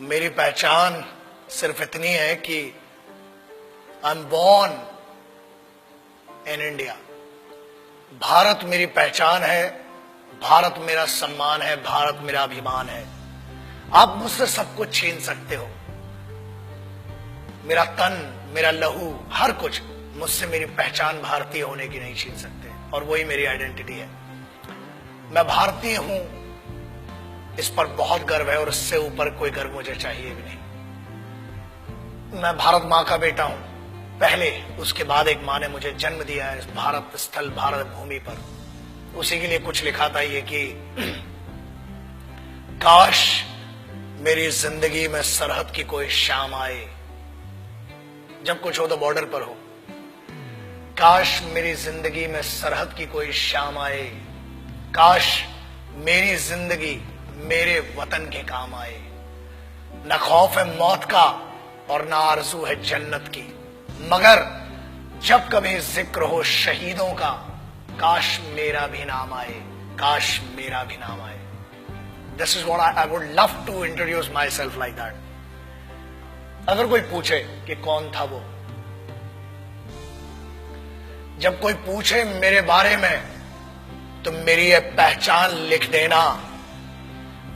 मेरी पहचान सिर्फ इतनी है कि I am born in India. Bharat मेरी पहचान है, भारत मेरा सम्मान है, भारत मेरा अभिमान है। आप मुझसे सब कुछ छीन सकते हो, मेरा तन, मेरा लहू, हर कुछ, मुझसे मेरी पहचान भारतीय होने की नहीं छीन सकते, और वही मेरी आइडेंटिटी है। मैं भारतीय हूं, इस पर बहुत गर्व है, और इससे ऊपर कोई गर्व मुझे चाहिए भी नहीं। मैं भारत मां का बेटा हूं पहले, उसके बाद एक मां ने मुझे जन्म दिया है इस भारत स्थल, भारत भूमि पर। उसी के लिए कुछ लिखा था ये कि काश मेरी जिंदगी में सरहद की कोई शाम आए, जब कुछ हो तो बॉर्डर पर हो। काश मेरी जिंदगी में सरहद की कोई शाम आए, काश मेरी जिंदगी मेरे वतन के काम आए। न खौफ है मौत का और न आरज़ू है जन्नत की, मगर जब कभी जिक्र हो शहीदों का, काश मेरा भी नाम आए, काश मेरा भी नाम आए। This is what I would love to introduce myself like that. अगर कोई पूछे कि कौन था वो, जब कोई पूछे मेरे बारे में, तो मेरी ये पहचान लिख देना,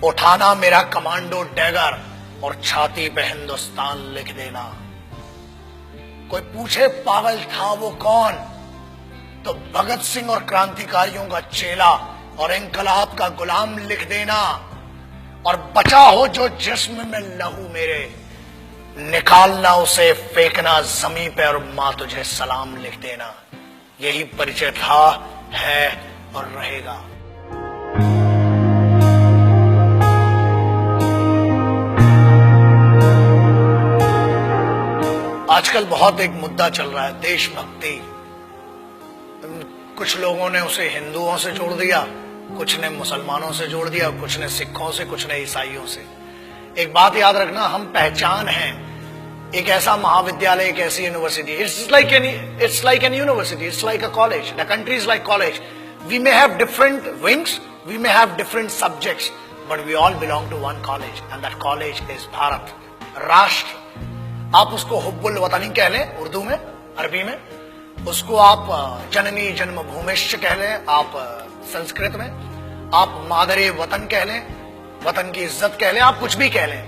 उठाना मेरा कमांडो डैगर और छाती पे हिंदुस्तान लिख देना। कोई पूछे पागल था वो कौन, तो भगत सिंह और क्रांतिकारियों का चेला और इंकलाब का गुलाम लिख देना। और बचा हो जो जिस्म में लहू मेरे, निकालना उसे, फेंकना जमीन पे, और मां तुझे सलाम लिख देना। यही परिचय था, है और रहेगा। आजकल बहुत एक मुद्दा चल रहा है, देशभक्ति। कुछ लोगों ने उसे हिंदुओं से जोड़ दिया, कुछ ने मुसलमानों से जोड़ दिया, कुछ ने सिखों से, कुछ ने ईसाइयों से। एक बात याद रखना, हम पहचान हैं एक ऐसा महाविद्यालय, एक ऐसी university. It's like an university, it's like a college, the country is like college. We may have different wings, we may have different subjects, but we all belong to one college, and that college is Bharat, rashtra. आप उसको हुब्बुल वतनी कह लें उर्दू में, अरबी में, उसको आप जननी जन्मभूमिश्च कह लें, आप संस्कृत में, आप मादरे वतन कह लें, वतन की इज्जत कह लें, आप कुछ भी कह लें।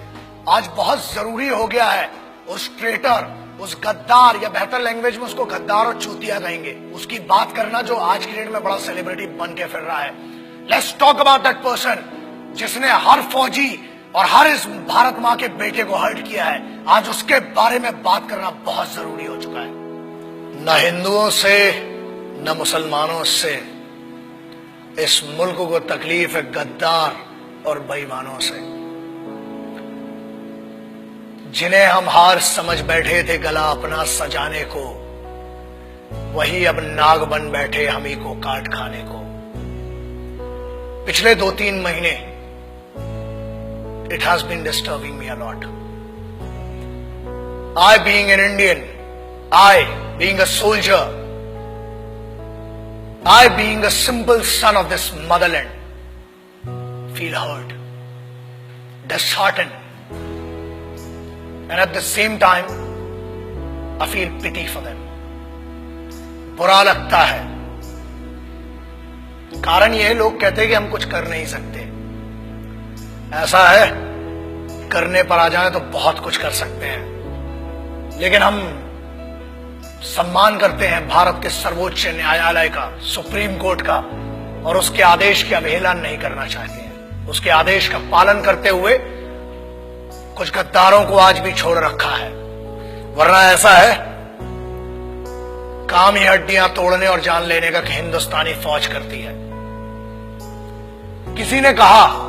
आज बहुत जरूरी हो गया है उस ट्रेटर, उस गद्दार, या बेहतर लैंग्वेज में उसको गद्दार और चूतिया कहेंगे, उसकी बात करना जो आज की डेट में बड़ा सेलिब्रिटी बन के फिर रहा है। Let's talk about that person जिसने हर फौजी और हर इस भारत मां के बेटे को हर्ट किया है। आज उसके बारे में बात करना बहुत जरूरी हो चुका है। न हिंदुओं से न मुसलमानों से इस मुल्क को तकलीफ है गद्दार और बेईमानों से, जिन्हें हम हार समझ बैठे थे गला अपना सजाने को, वही अब नाग बन बैठे हम ही को काट खाने को। पिछले 2-3 महीने it has been disturbing me a lot. I being an Indian, I being a soldier, I being a simple son of this motherland, feel hurt, disheartened, and at the same time I feel pity for them. बुरा लगता है, कारण यह लोग कहते हैं कि हम कुछ कर नहीं सकते। ऐसा है, करने पर आ जाए तो बहुत कुछ कर सकते हैं, लेकिन हम सम्मान करते हैं भारत के सर्वोच्च न्यायालय का, सुप्रीम कोर्ट का, और उसके आदेश की अवहेलना नहीं करना चाहते हैं। उसके आदेश का पालन करते हुए कुछ गद्दारों को आज भी छोड़ रखा है, वरना ऐसा है काम ही हड्डियां तोड़ने और जान लेने का हिंदुस्तानी फौज करती है। किसी ने कहा,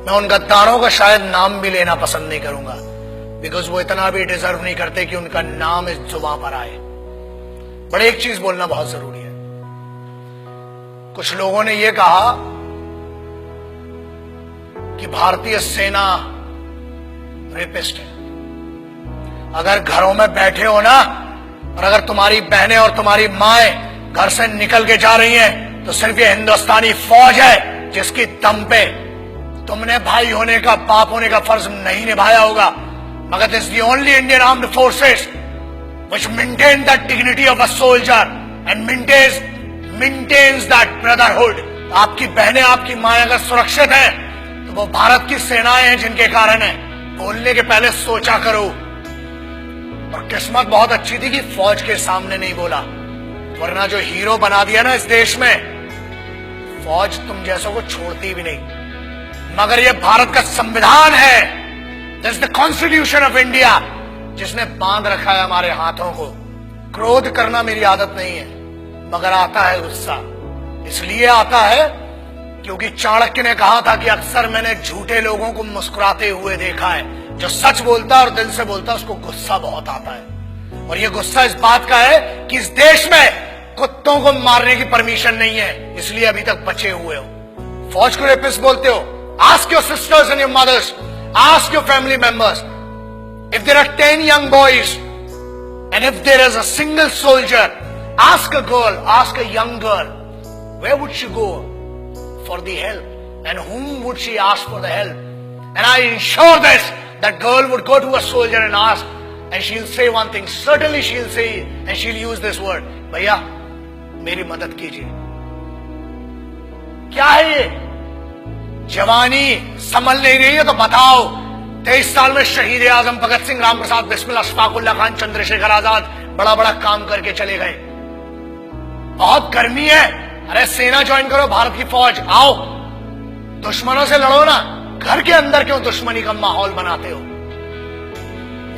मैं उन गद्दारों का शायद नाम भी लेना पसंद नहीं करूंगा, बिकॉज वो इतना भी डिजर्व नहीं करते कि उनका नाम इस जुबान पर आए। बट एक चीज बोलना बहुत जरूरी है, कुछ लोगों ने यह कहा कि भारतीय सेना रेपिस्ट है। अगर घरों में बैठे हो ना, और अगर तुम्हारी बहनें और तुम्हारी माएं घर से निकल के जा रही हैं, तो सिर्फ ये हिंदुस्तानी फौज है जिसकी दम पे तुमने भाई होने का, बाप होने का फर्ज नहीं निभाया होगा, मगर this the only Indian armed forces which maintain that dignity of a soldier and maintains that brotherhood. आपकी बहनें, आपकी माँ अगर सुरक्षित है तो वो भारत की सेनाएं हैं जिनके कारण है। बोलने के पहले सोचा करो। और किस्मत बहुत अच्छी थी कि फौज के सामने नहीं बोला, वरना जो हीरो बना दिया ना इस देश में, फौज तुम जैसों को छोड़ती भी नहीं। मगर ये भारत का संविधान है, this the constitution of India, जिसने बांध रखा है हमारे हाथों को। क्रोध करना मेरी आदत नहीं है, मगर आता है गुस्सा। इसलिए आता है क्योंकि चाणक्य ने कहा था कि अक्सर मैंने झूठे लोगों को मुस्कुराते हुए देखा है। जो सच बोलता है और दिल से बोलता है उसको गुस्सा बहुत आता है। और ये गुस्सा इस बात का है कि इस देश में कुत्तों को मारने की परमिशन नहीं है, इसलिए अभी तक बचे हुए हो। फौज को रेपिस्ट बोलते हो। Ask your sisters and your mothers, ask your family members, if there are 10 young boys and if there is a single soldier, ask a girl, ask a young girl, where would she go for the help and whom would she ask for the help? And I ensure this, that girl would go to a soldier and ask, and she'll say one thing, certainly she'll say, and she'll use this word, भैया मेरी मदद कीजिए। क्या है ये? जवानी संभल नहीं रही है तो बताओ। 23 साल में शहीद आजम भगत सिंह, राम प्रसाद बिस्मिल, अशफाकुल्लाह खान, चंद्रशेखर आजाद बड़ा बड़ा काम करके चले गए। बहुत गर्मी है, अरे सेना ज्वाइन करो, भारत की फौज, आओ दुश्मनों से लड़ो ना। घर के अंदर क्यों दुश्मनी का माहौल बनाते हो?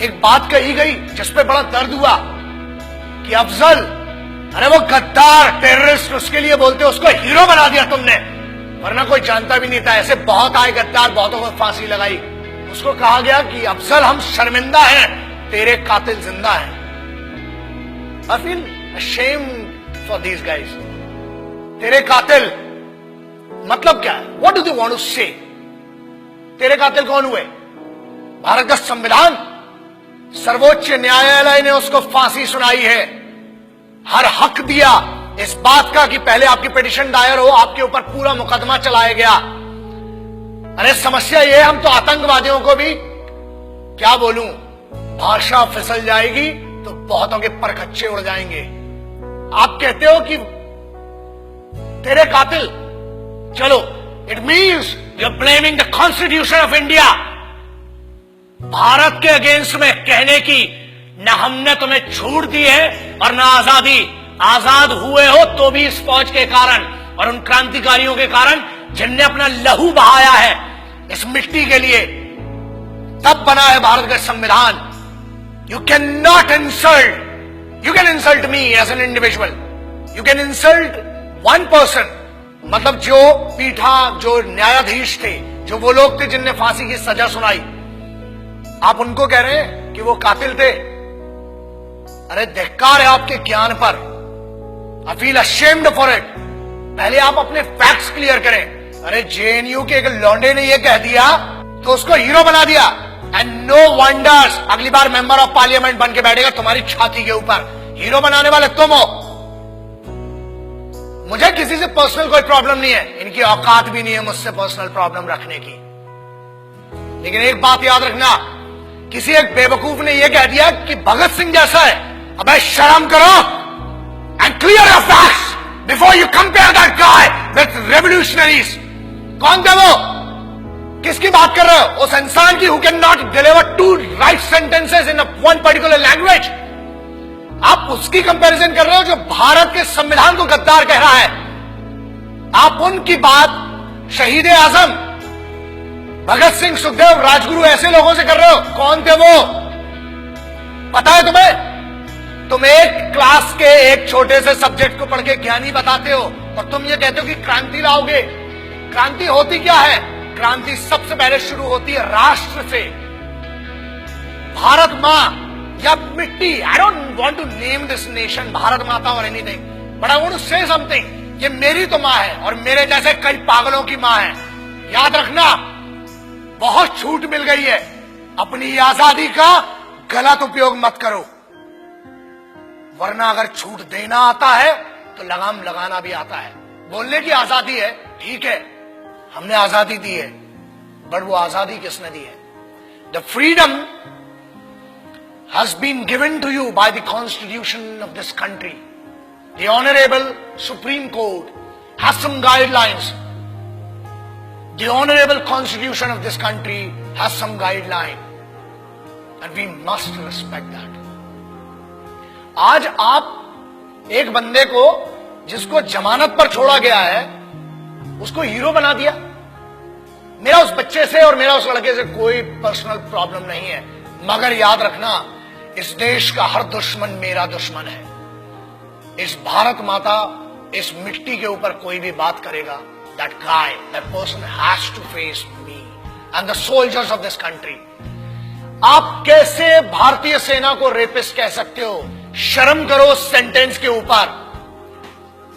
एक बात कही गई जिसपे बड़ा दर्द हुआ कि अफजल, अरे वो गद्दार टेररिस्ट, उसके लिए बोलते हो, उसको हीरो बना दिया तुमने, वरना कोई जानता भी नहीं था। ऐसे बहुत आए गद्दार, बहुतों को फांसी लगाई। उसको कहा गया कि अफजल हम शर्मिंदा हैं, तेरे कातिल जिंदा हैं। I feel ashamed for these guys. तेरे कातिल मतलब क्या है? What do they want to say? तेरे कातिल कौन हुए? भारत का संविधान, सर्वोच्च न्यायालय ने उसको फांसी सुनाई है। हर हक दिया इस बात का कि पहले आपकी पिटीशन दायर हो, आपके ऊपर पूरा मुकदमा चलाया गया। अरे समस्या ये, हम तो आतंकवादियों को भी क्या बोलूं, भाषा फिसल जाएगी तो बहुतों के परखच्चे उड़ जाएंगे। आप कहते हो कि तेरे कातिल, चलो, it means you are blaming the constitution of India. Bharat के अगेंस्ट में कहने की न हमने तुम्हें छूट दी है और न आजादी। आजाद हुए हो तो भी इस फौज के कारण और उन क्रांतिकारियों के कारण जिनने अपना लहू बहाया है इस मिट्टी के लिए। तब बना है भारत का संविधान। You can not insult, you can insult me as an individual, you can insult one person, मतलब जो पीठा, जो न्यायाधीश थे, जो वो लोग थे जिनने फांसी की सजा सुनाई, आप उनको कह रहे हैं कि वो कातिल थे। अरे धिक्कार है आपके ज्ञान पर। I feel ashamed for it. पहले आप अपने फैक्ट्स क्लियर करें। अरे जेएनयू के एक लौंडे ने ये कह दिया तो उसको हीरो बना दिया, एंड नो वंडर्स अगली बार मेंबर ऑफ पार्लियामेंट बन के बैठेगा तुम्हारी छाती के ऊपर। हीरो बनाने वाले तुम हो। मुझे किसी से पर्सनल कोई प्रॉब्लम नहीं है, इनकी औकात भी नहीं है मुझसे पर्सनल प्रॉब्लम रखने की। लेकिन एक बात याद रखना, किसी एक बेवकूफ ने यह कह दिया कि भगत सिंह जैसा है। अबे शर्म करो and clear your facts before you compare that guy with revolutionaries. कौन थे वो? किसकी बात कर रहे हो? उस इंसान की who can not deliver to write sentences in one particular language. आप उसकी कंपैरिजन कर रहे हो जो भारत के संविधान को गद्दार कह रहा है। आप उनकी बात शहीद आजम, भगत सिंह, सुखदेव, राजगुरु, ऐसे लोगों से कर रहे हो। कौन थे वो? पता है तुम्हें? तुम एक क्लास के एक छोटे से सब्जेक्ट को पढ़ के ज्ञानी बताते हो और तुम ये कहते हो कि क्रांति लाओगे। क्रांति होती क्या है? क्रांति सबसे पहले शुरू होती है राष्ट्र से। भारत मां या मिट्टी, I don't want to name this nation Bharat Mata और anything, but I want to say something. ये मेरी तो मां है और मेरे जैसे कई पागलों की मां है। याद रखना, बहुत छूट मिल गई है। अपनी आजादी का गलत उपयोग मत करो, वरना अगर छूट देना आता है तो लगाम लगाना भी आता है। बोलने की आजादी है, ठीक है, हमने आजादी दी है, बट वो आजादी किसने दी है? The freedom has been given to you by the constitution of this country. The Honorable Supreme Court has some guidelines. The Honorable Constitution of this country has some guideline. And we must respect that. आज आप एक बंदे को जिसको जमानत पर छोड़ा गया है उसको हीरो बना दिया। मेरा उस बच्चे से और मेरा उस लड़के से कोई पर्सनल प्रॉब्लम नहीं है, मगर याद रखना इस देश का हर दुश्मन मेरा दुश्मन है। इस भारत माता, इस मिट्टी के ऊपर कोई भी बात करेगा, that guy, that person has to face me and the soldiers of this country. आप कैसे भारतीय सेना को रेपिस्ट कह सकते हो? शर्म करो उस सेंटेंस के ऊपर।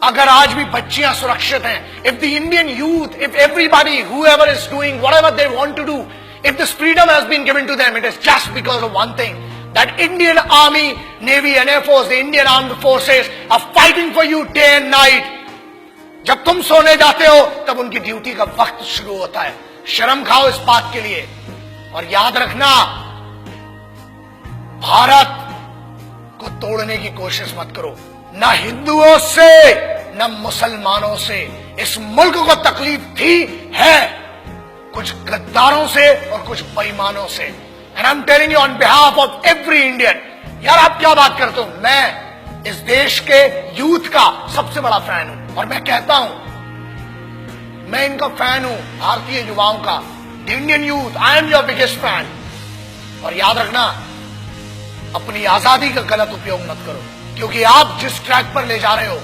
अगर आज भी बच्चियां सुरक्षित हैं, if the Indian youth, if everybody, whoever is doing whatever they want to do, if this freedom has been given to them, it is just because of one thing, that Indian Army, Navy and Air Force, the Indian Armed Forces are fighting for you day and night. जब तुम सोने जाते हो तब उनकी duty का वक्त शुरू होता है। शर्म खाओ इस बात के लिए। और याद रखना, भारत को तोड़ने की कोशिश मत करो, ना हिंदुओं से न मुसलमानों से। इस मुल्क को तकलीफ थी, है, कुछ गद्दारों से और कुछ बेईमानों से। And I'm telling you on behalf of every Indian, यार आप क्या बात करते हो? मैं इस देश के यूथ का सबसे बड़ा फैन हूं और मैं कहता हूं, मैं इनका फैन हूं, भारतीय युवाओं का। The Indian youth, I am your biggest fan. और याद रखना, अपनी आजादी का गलत उपयोग मत करो, क्योंकि आप जिस ट्रैक पर ले जा रहे हो,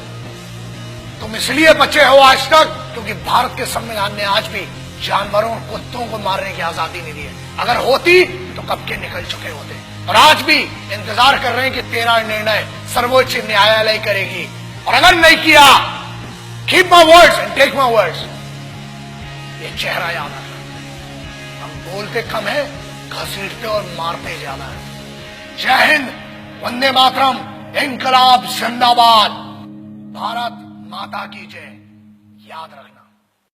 तुम इसलिए बचे हो आज तक क्योंकि भारत के संविधान ने आज भी जानवरों और कुत्तों को मारने की आजादी नहीं दी है। अगर होती तो कब के निकल चुके होते। और आज भी इंतजार कर रहे हैं कि तेरा निर्णय सर्वोच्च न्यायालय करेगी, और अगर नहीं किया, keep my words and take my words. ये चेहरा याद रखना, हम बोलते कम है, घसीटते और मारते ज्यादा है। जय हिंद, वंदे मातरम, इनकलाब जिंदाबाद, भारत माता की जय। याद रखना।